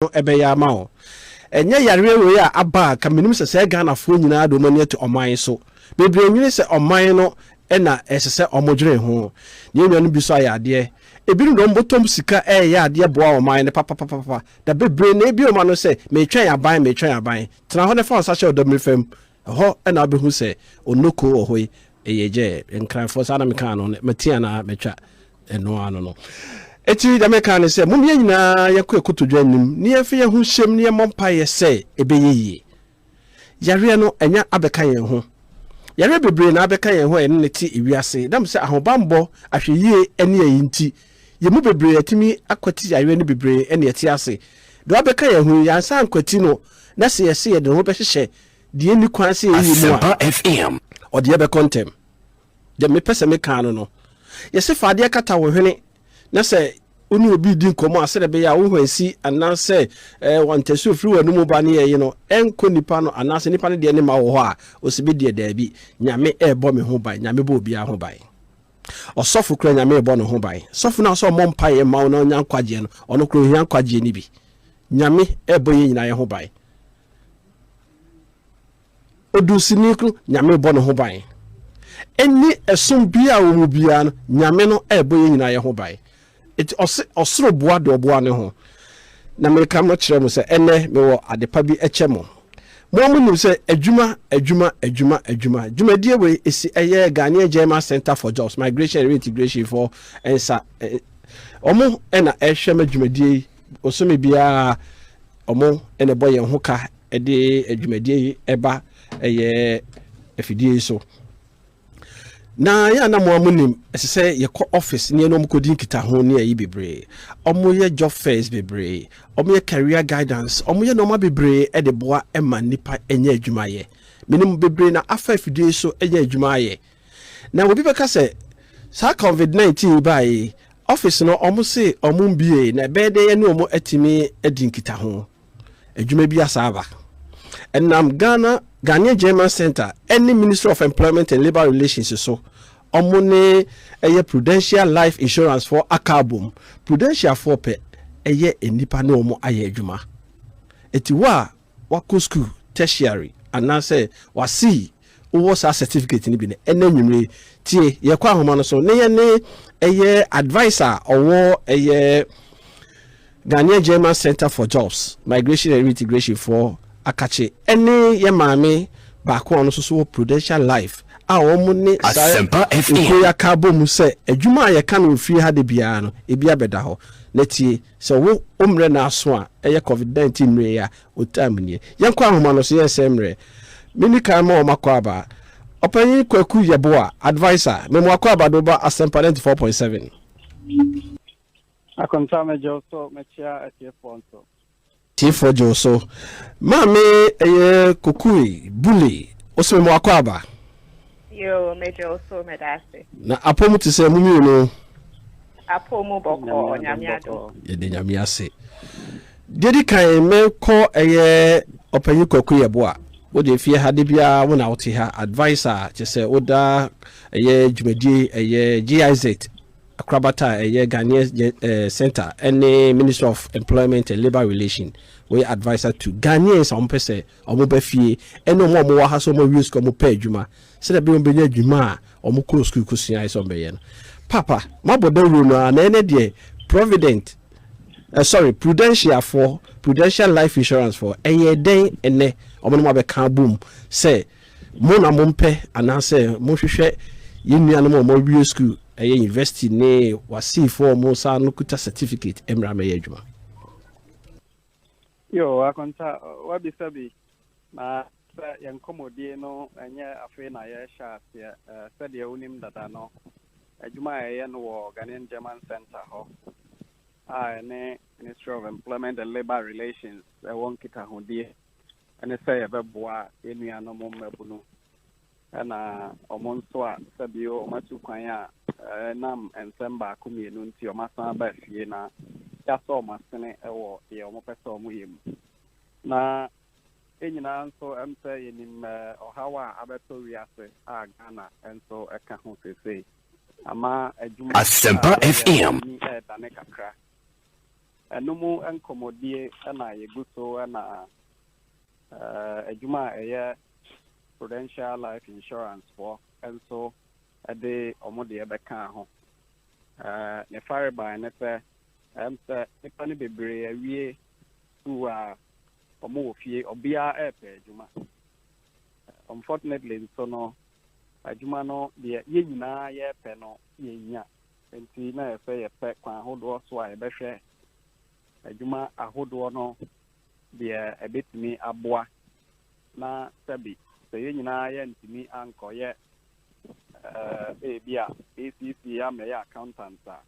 ebeya ma o enye yare we a aba ka menim se Ghana fo nyina do mani to oman so bebre nwini se oman no na esese omodwere ho ne nnuanu bi so ayade ebiru do mbotom sika ya ade boa oman ne papa da bebre na ebi o ma no se me twen aban tena ho ne fa sa che odom fam ho na abehu se onoko ohoi eyeje nkranfo sa na meka no metia na metwa eno ano no eti da meka ne se mumye nyina yakọ ekotodwa nim ne yefe ye hu hyem ne mompa ye se ebeyeye yare no enya abeka ye ho yare bebre na abeka ye ho ene ti ewiase dam se ahobambo ahweye ene ayinti ye mu bebre atimi akwati yare ne bebre ene eti ase do abeka ye ho yansa ankwati no na se yese ye de ho behhye de ni kwan se ye mu Asempa94.7FM o de be contem de me pese me kan no yese faade kata wo hwene na se oni obi di nkomo asere be ya wo hwansi ananse wantesu firi wanu mu ba ne ye no enko nipa no ananse nipa ne de ne ma wo ho a osibe de da bi nyame ebo me ho ban nyame bo obi a ho ban osofu kura nyame ebo no ho ban sofu na so mompa ye ma no nya nkwaje no ono kura hia nkwaje ni bi nyame ebo ye nyina ye ho ban odusini kru nyame ebo no ho ban eni esum bia wo mu bia no nyame no ebo ye nyina ye ho ban it osoro boa do boa ne ho na me kam no kire mo se ene me wo adepa bi eche mo nim se adwuma die we esi eye Ghanaian German Center for Jobs Migration and Reintegration for ensa omo ena ehwe madwumadie osome bia omo ene boye ho ka ede adwumadie eba eye afidie so na ya na mo nim esese ye ko office ne no mkodi nkita ho ne ayi bebre omo ye job fairs bebre omo ye career guidance omo ye normal bebre e de boa e ma nipa enya adwuma ye minim bebre na afa afidie so enya adwuma ye na obi beka se sa covid-19 bai office no omo se omo mbie na be de ye ne omo atimi adi nkita ho adwuma bi asaba enam Ghanaian German Center any Ministry of Employment and Labor Relations so omune eye Prudential Life Insurance for akabum Prudential for pe eye enipa ne omo aye adwuma etiwa wako school tertiary anase wasi wo sa certificate ni bi ne enanwumre tie ye kwa homa no so ne ye ne eye advisor owo eye Ghanaian German Center for Jobs Migration and Reintegration for akache ene ye maame ba ko ono so Prudential Life a omo ne Asempa94.7FM ya kabo mu se adwuma ye ka no fi ha de bia no ebia beda ho na tie so wo omre na aso a eye covid-19 nwe ya otam nie ye kwa ahoma no so ye semre mini kan ma o makwa aba opanyin Kwaku Yeboa advisor memo akwa aba do ba Asempa94.7 akonta mejo so mechia atiefo Tifo Joso mame eye kokui buli oseme mo akwaba yo mejo so medase na apomu ti se mumi no apomu boko nyamiado ye de nyamiase dedi kan me ko eye opanyi Kwaku Yeboa wo de fie ha de bia wo na wote ha advisor che se oda eye dwumadi eye GIZ akrabata eye Ghanaian Center any Ministry of Employment and Labor Relations we advisor to Ghanaians on pese omo ba fie eno mo wa ha so mo use ko mo pa adwuma se da be on benya adwuma omo ko school ko sia iso be no papa maboda ru no na ene de Prudential Life Insurance for eye den ene omo no ma be kan boom say mo na mo mpe anase mo hwehwe yenu no mo use school eye university ne wasi for mo sa no kuta certificate emra me adwuma yo akonta wabisabi na yankomodie no enye afi na ye sha se de unim dada no adwuma ye no wo Ghanaian German Center ho ne Ministry of Employment and Labor Relations won kita hodie ene se ye beboa enua no mo mabunu na omonso a sabio omatu kwan a nam ensemba akumienu nti omasan ba fie na ya so masene ewo ye omopesa omuyem na enyina nso emse yenim ohawa abeto wiase a Ghana enso eka ho sese ama adwuma Asempa FM dane kakra Enumu Nkomodie na yeguso na ejuma eye Prudential Life Insurance for and so ade omode ebeka ho ne fare by ne se se nipa ne bebre awie tu a omo ofie obia epe ejuma unfortunately so no ejuma no de ye nyina ye pe no ye nya enti na efe ye pe kwa hodo so a ebehwe ejuma ahodo no de ebetimi aboa na sabi se ye nyina ye ntimi ankoye bia ACC ya me ya accountant a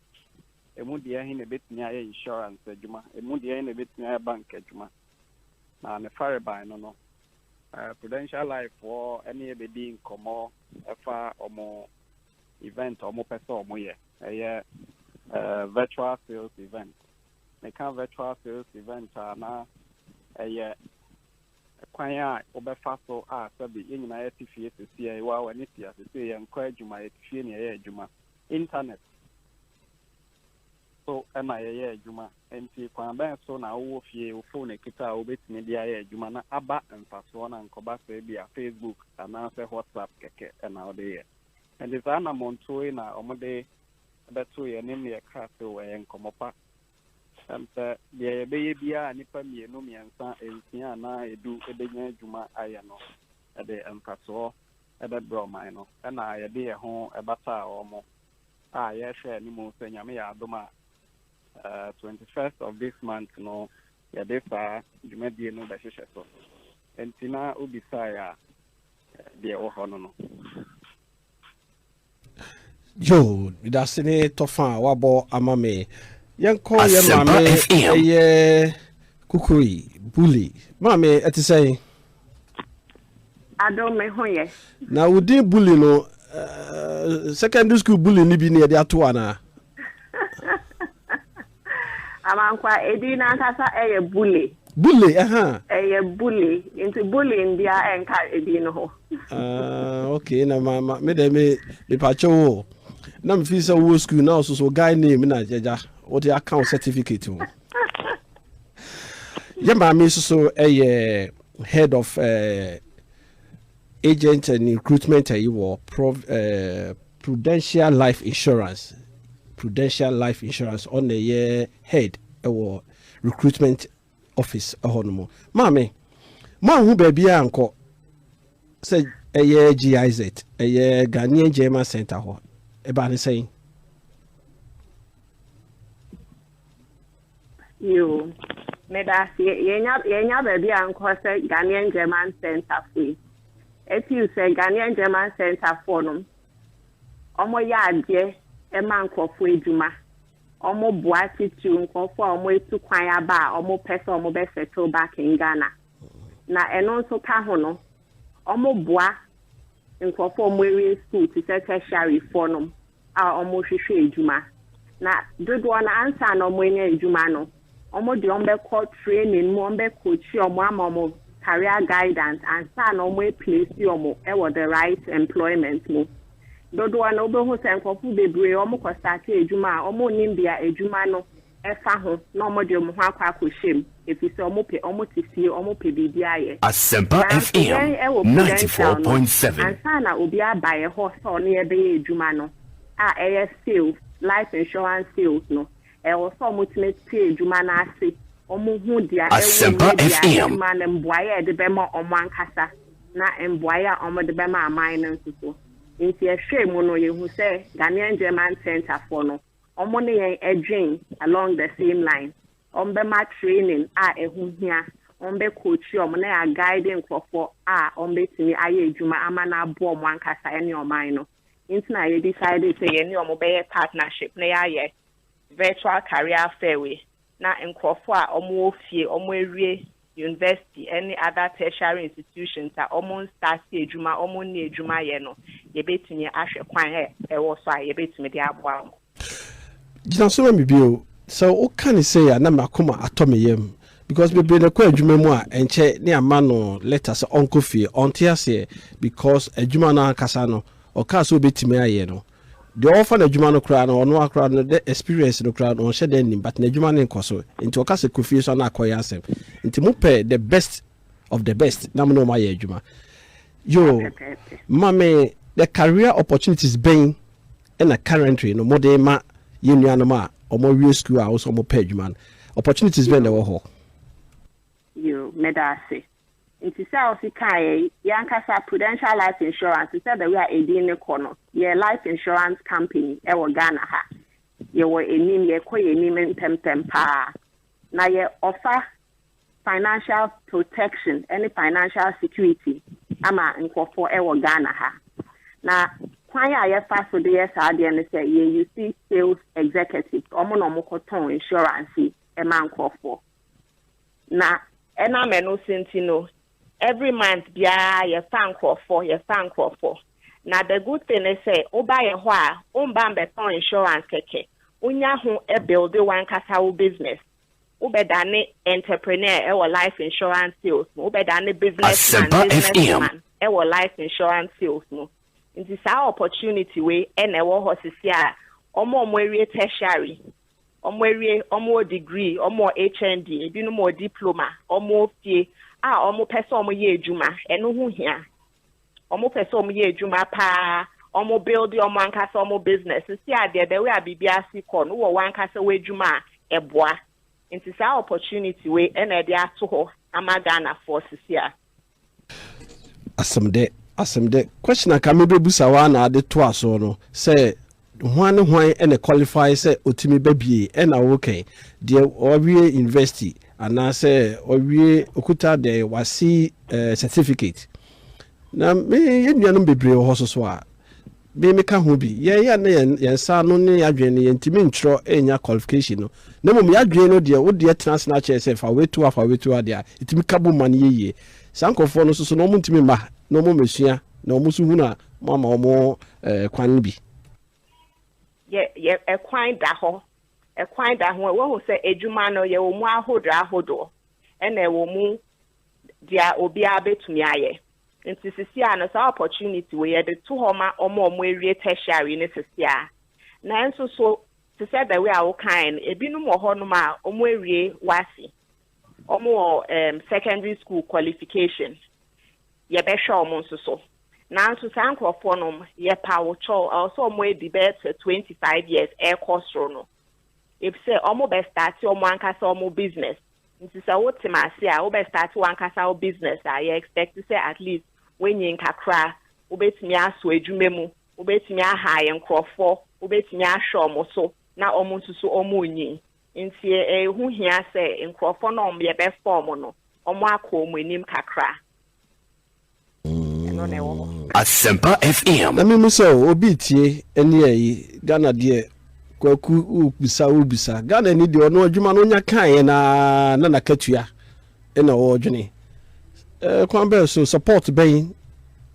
emu de hin ebetimi aye insurance ejuma emu de hin ebetimi aye bank ejuma na ne fare by no Prudential Life for any ebedi nkomo efa omo event omo pesa omo ye virtual sales event. They can virtual sales event na kwanya obefa so sabi yenyina ya tifie sisi wa wani tia sisi ye nkwa adwuma ya tifie ne ya adwuma internet so na ya adwuma enti kwa ben so na wo fie wo phone kita obetime dia ya adwuma na aba mfaso na nkoba se bia Facebook na se WhatsApp keke na ode ye and is ana montoe na omode beto ye ne ne ka se wo ye nkomopa the be bia nipa mienu miensa ensia na edu ebenya adwuma aye no ede empaso ebe bromai no na ye de ho ebata omo ye hwe ni mo se nyame ya adoma 21st of this month no ye de fa dwumadie no be hwehwe so entina obisa ya de wo ho no Joe bidasene tofa wabo amame Yanko ye mame ye kukui bully mame eti say Ado me hoye na wudi bully no secondary school bully ni bi ne de ato ana Amankwa edina kasa eye bully eye bully into bully ndia enka edino ho okay na mama me de me pacho na me fi say wo school na so guy name na jeja what the account certificate Yamba me so a head of agent and recruitment Prudential Life Insurance on the year head or recruitment office ahonomo mame ma hu ba bia anko say a year GIZ a year Ghanaian German Center ho e ba ne say you medasi yenya baby anko say Ghanaian German Center free if you say Ghanaian German Center for no omo ya ade e man nkofo eduma omo boati tu nkofo omo etu kwan aba omo pesa omo be settle back in Ghana na eno nso ka ho no omo boa nkofo omo area school to tertiary for no a omo hwehwe eduma na dodo na answer na omo enya eduma no omo de ombe call training mo ombe coach omo amomo career guidance and sa na omo place omo e wo the right employment mo dodo na obo ho se nkofu bebre omo ko start eduma omo nimbia eduma no e fa ho na omo de omo ho akwa akohwem efise omo pe omo tifie omo pe bibia ye Asempa FM 94.7 and sa na obi abaye ho so ne e be eduma no a sales life insurance sales no e wo so omo timeti eduma na ase omo hu dia Asempa FM ma na mboaye de be ma omo ankasa na mboaye omo de be ma aman na nsuso nti ehwe mu no yehu se Ghanaian German Center for no omo ne yen edwin along the same line ombe ma training ehu hia ombe coach omo na ya guiding for ombe tini aye edwuma ama na abo omo ankasa ene oman no nti na ye decide say ye ne omo be partnership na ya ye virtual career fairway na nkofo omo ofie omo ewie university any other tertiary institutions omo start edwuma omo ne edwuma ye no ye betumi ahwe kwan e wo so ye betumi de aboa Jina so me bio so o kan say ya na makoma atomeyem because be na kwa edwuma mu a enche ne ama no letters onkofie ontiase because edwuma na kasa no o ka so betumi aye no the offer na adwuma no kra no ono akra no the experience no kra no on shede nim but na adwuma no nkoso nti o ka se Kofi so na akoya asem nti mo pɛ the best of the best na mo no ma ye adwuma yo mame the career opportunities being in a currently no more ma yenu ma omo wie school also mo pɛ adwuma opportunities being the wo yo medase nti sa o kai yankasa Prudential Life Insurance said that we are a din kono ye life insurance company e wo Ghana ha ye wo enim ye koye enim tempem pa na ye offer financial protection any financial security ama nkofo e wo Ghana ha na kwan ya ye fa so de ye sa de ne say ye you see sales executive omo no mo koton insurance e ma nkofo na ena meno sentino every month bia ye fan crofo na the good thing is say oba ye ho a omba beton insurance keke unya ho e build one kasa wo business ubedane entrepreneur e wo life insurance sales ubedane businessman e wo life insurance sales no nti sa opportunity we e na wo hosisi a omo ewie tertiary omo degree omo HND ebinu mo diploma omo fie omo pese omo ye adwuma eno ho hia omo pese omo ye adwuma pa omo build omo ankasa omo business si ade the way abibia si ko no wo ankasa we adwuma eboa nti sa opportunity we ena de ato ho amagana force sia asem de question aka me bebusa wa na ade to aso no say hwan ene qualify say otimi babie ena okay de owie university ana say owie okuta de wasi certificate na me yenuanom bebre ho so a me ka ho bi ye na yensa no ne adwene ye ntimi ntro enya qualification no na mom ya adwene no de wo de transnational chair say fa wetu ade a itimi kabo man ye sankofo no so no mo ntimi ma no mo mesua na mo so hu na mama mo kwan bi ye ekwan da ho wo ho se edwuma no ye wo mu ahodo ena wo mu dia obi abetumi aye nti sisi a no sa opportunity we ye de to homa omo ewie tertiary ne sisi a na enso so to say that we are kind ebinum wo ho no ma omo ewie wasi omo secondary school qualification ye be sure omo so now to sankrofo no ye pawo cho also mo debate 25 years air course no if say omo be start omo ankasa omo business nti say what timasi a wo be start wan kasa o business a you expect to say at least when you nkakra obetimi aso adwumemu obetimi aha ye nkrofo obetimi ahwe omo so na omo nsusu omo onyi nti hu hia say nkrofo no omo ye be form no omo akọ omo enim kakra Asempa FM. Na me so obi tie eni ayi Ghana de Kwaku ubisa Ghana ni de ono adwuma no nya kan na nakatua ena wo dwene kwan be so support ben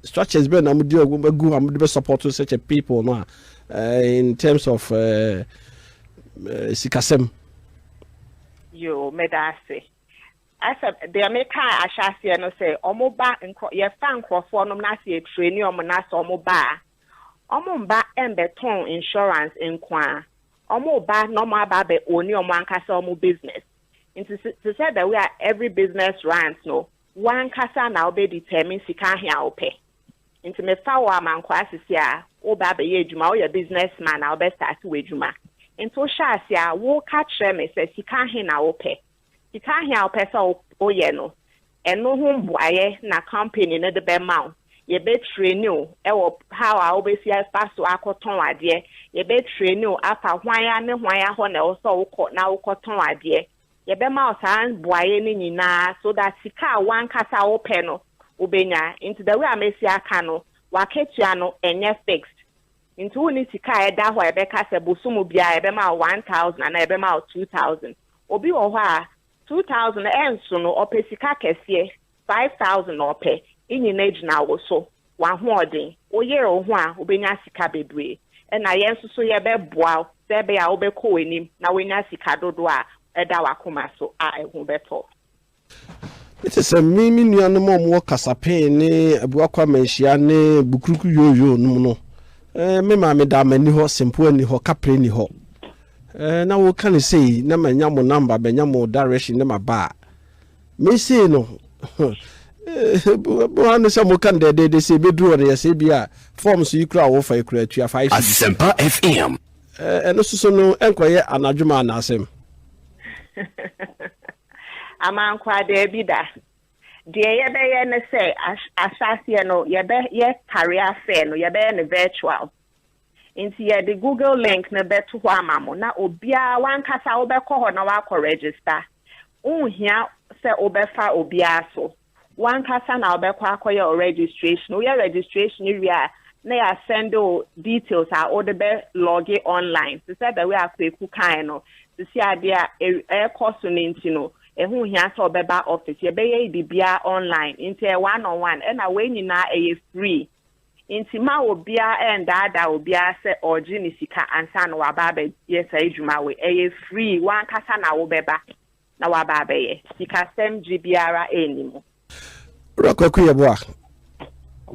structures ben am de agu am de support such a people no in terms of sikasem yo medase asa the America ashase no say omoba ye fan crofo no na se train omo na so omoba omomba embeton insurance nkwa omoba no ma ba be oni omo ankasa omo business into to say that we are every business runs no one kasa na obe determine sika hia ope into me Kwaku Amankwatia a oba be ye adwuma o ye businessman na obe start we adwuma into sha sia wo ka kire me say sika hia na ope sika hia ope so oye no eno ho mboaye na company ne de be ma ye be train you e wo how a obesi pass to akoton ade ye be train you afa hwan ne hwan ho na wo so wo na wo koton ade ye be ma osan boaye ni nyina so that sika wan kasa wo pe no obenya into the way amesi aka no waketua no enye fixed into woni sika e da ho e be kasa bosumu bia e be ma 1000 na e be ma 2000 obi wo ho a 2000 enso no opesika kese 5000 ope inyi na ejina wo so wa hoodin oyere ho a obenya sika bebre e na yenso so ye be boa se be a obekọ wenim na wenya sika dodo a eda wakoma so a ehu beto it is a mimi nuanom mo kasape ne Abrokyire Amankwatia ne bukuruku yoyo no me ma me da mani ho simple ni ho kapre ni ho na wo kan say na manya mo number benya mo direction na ma ba me say no bo anu se mo kan de say be duro na say bia forms you kra wo fa kra tua 5 Asempa FM eno so no enkoye anadwuma na asem Amankwa de bida de ye ne say asase no ye career fair no ye ne virtual inti ye the Google link na beto ho amamo na obia wan kasa wo be ko na wa ko register unhia se obefa obia so wan kasa na obe kwa akoye registration we registration area na ya send details are or the be log online so say that we akweku kan no to see ade a course no ntino ehu hia so obeba office ye be ye bibia online inti one on one and we nyina e free inti ma obia and ada obia se oji ni sika ansa no waba be yes adwuma we e free wan kasa na wo beba na waba be ye sika sem gbiara enimo Kwaku yeboa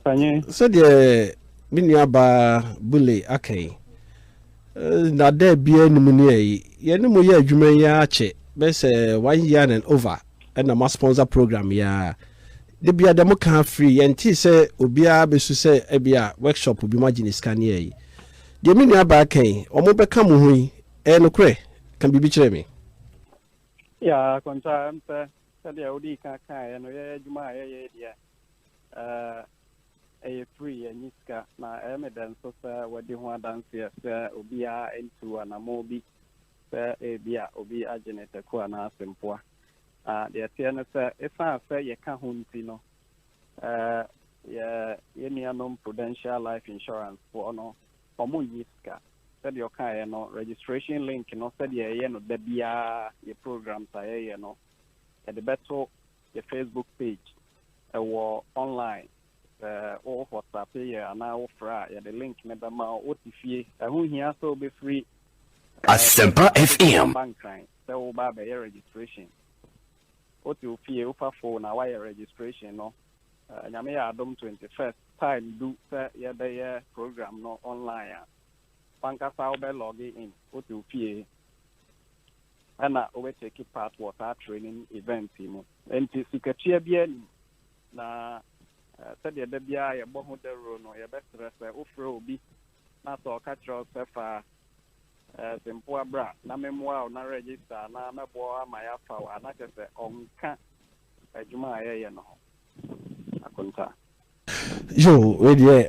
Panye so de minia ba bule akai na da bia nimu ne ye ne mo ye adwuma ya ache be say 1 year and over and na sponsor program ya de bia de mo kan free yenti say obia besu say ebia workshop obi magine scan ye de minia ba akai o mo be ka mo hui no kre kan bibi kire me ya konta mpe sade odi kan no ye adwuma ye dia free and niska na evidence so wadi ho dance se obia into anamo bi se bia obi agenete ko na asempoa de tiene se efa se ye ka ho nti no ye nianom prudential life insurance for no omo niska se de oka no registration link no se de ye no da bia ye program sa ye no e de beto ye Facebook page or online or WhatsApp here and now fra the link member ma otifie who here so be free Asempa FM bank crime so ba be registration otifie ufa phone na wire registration no nyame ya adom 21st time do ya the program no online banka sa be log in otifie ana we take part water training event mo enti sikatia bia na said the bia ye bo modero no ye bestress ofre obi na so ka tro sefa tempo abra na memoa na register na mebo ama ya fa wa na kese onka adwuma ye no akonta yo we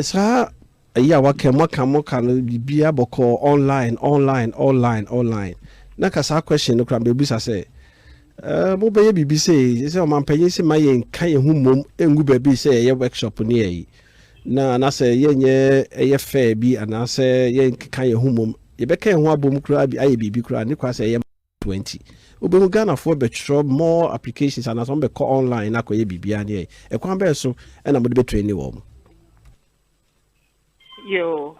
sa ya waka no bibia boko online na kasa question no kram be bisa say mo be bibi say o panyin say mayen kan ye humom engu ba bi say ye workshop ni yi na say ye nye ye fair bi ana say ye kan ye humom ye be kan ho abom kura bi aye bibi kura ni kwa say ye 20 obe mu Ghana for be tro more applications ana some be call online na ko ye bibia ni e kwan be so e na mo de be train wo mo yo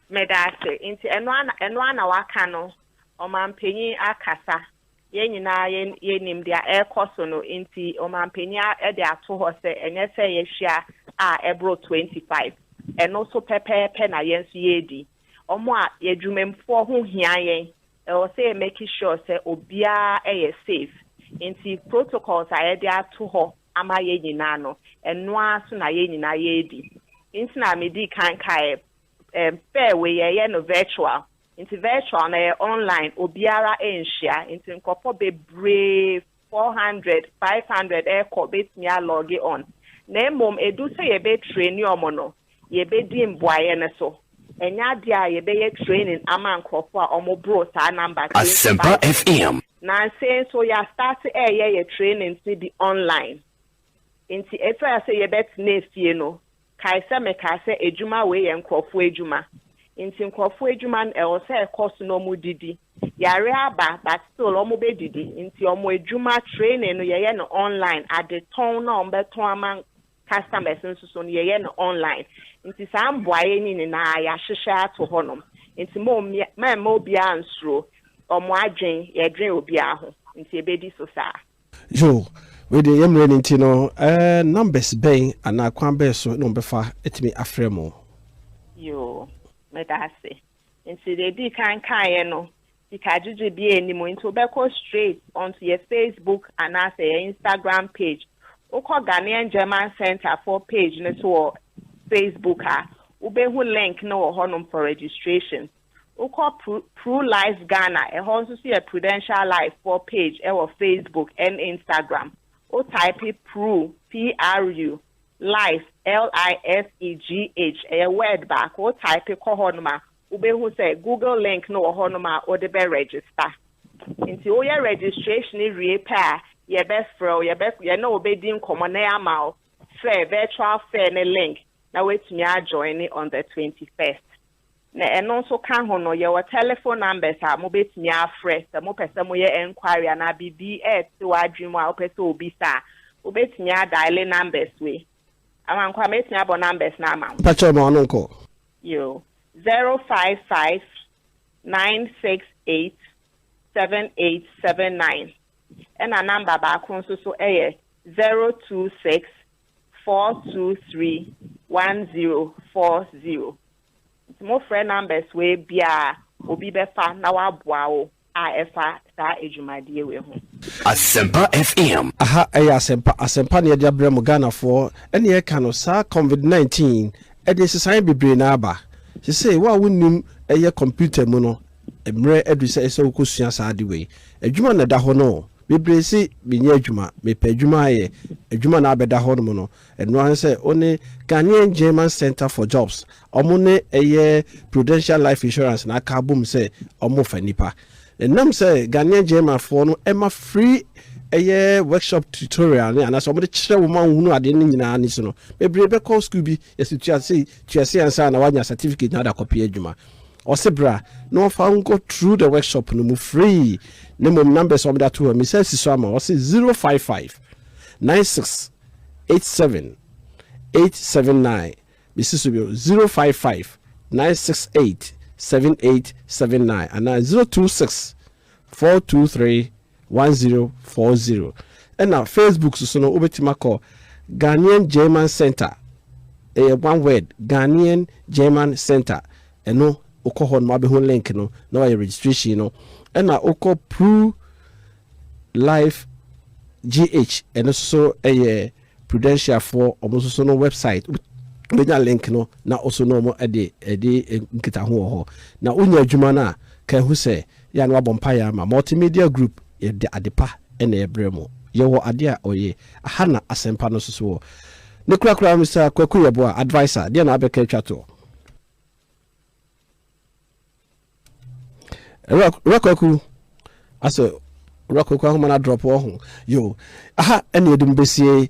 medase inti enwa na waka no o mampanyin akasa ye nyina ye nim dia course no inti o mampanya e de ato ho se enye se ye hia ebro 25 eno so pepepe na ye nso ye di omo a ye dwumemfo ho hia ye e o se make sure se obia ye safe inti protocols a ye de ato ho ama ye nyina no eno aso na ye nyina ye di inti na medi kan kai fair we ye no virtual into virtual na online obiara enhia into nkopo be brave 400 500 ko betimi log on na mom edu say ye be train omo no ye be di mboaye ne so enya dia ye be ye training ama nkofo a omo bro sa number Asempa FM na say so ya start ye training to the online into if I say ye bet na fie no kai se me kai se ejuma we ye nkofo ejuma inti nkofo edwuma e o se course no mu didi yare aba but still omo be didi inti omo edwuma training no ye no online at the ton na on beton among customers nso so ye no online inti sa mboaye ni na ya hwehwe ato honom inti mo bia ansro omo adwen ye dwen obi aho inti ebedi so sa yo with the Yemlin Tino, numbers bay and I can't bear so no befa it me afremo. Yo, medase. And see they do can't no. You can just be anymore into go straight onto your Facebook and as your Instagram page. Oko Ghanaian German Center for page to Facebook ube link no honum for registration. Oko Pro Life Ghana also see a Prudential Life for page or Facebook and Instagram. O type it Pro PRU Life LIFEGH a word back o type it kohonuma ube who say Google link no honuma or the be register. Into all your registration is repair your best fro your best you know obedient common amount fair virtual fair link. Now wait me join it on the 21st. And also can hono your telephone numbers are mo bet me afresh the mo person mo ye enquiry and BBS to adwim wa opese obisa obet me dial numbers we amankwa met me abo numbers na ma Pacho mo anonko yo 055 968 7879 and a number back so 026 423 1040. More friend numbers we bia obi befa na waboa o a efa sa ejumade we ho. Asempa FM. Aha asempa ne dia brem Ghana for ene ye ka no sa COVID-19 e de sesan bebre na aba. Se say wa wonim eye computer mu no emre edu se eso kosua sa de we. Adwuma na da ho no bebre si binya adwuma me pa adwuma ye adwuma na abeda ho no no eno an say oni Ghanaian German Center for Jobs omune eye Prudential Life Insurance na ka bum say omo fa nipa enam say Ghanaian German for no ema free eye workshop tutorial ne ana so mo de kire wo man hunu ade ni nyina ni so no bebre be call school bi tuase ansa na wanya certificate na da copy adwuma Osebra no found go through the workshop no mu free name numbers of that to me says so ma 055 96 87 879 Mrs. 055 968 7879 and 026 423 1040 and now Facebook so no obetima call Ghanaian German Center one word Ghanaian German Center and no okohon ma be ho link no na wa registration no and na oko Pro Life GH and so Prudential for almost so no website with a link no na also no mo ede nkita ho na unya adwuma na kan hu se ya no abompaya ma multimedia group ye de adepa ene ebremo ye wo ade a oye aha na asempa no so ne kura Mr. Kwaku Yeboa advisor de na abeka twato Rakoku aso Rakoku ahoma na drop ho yo aha ene edum besie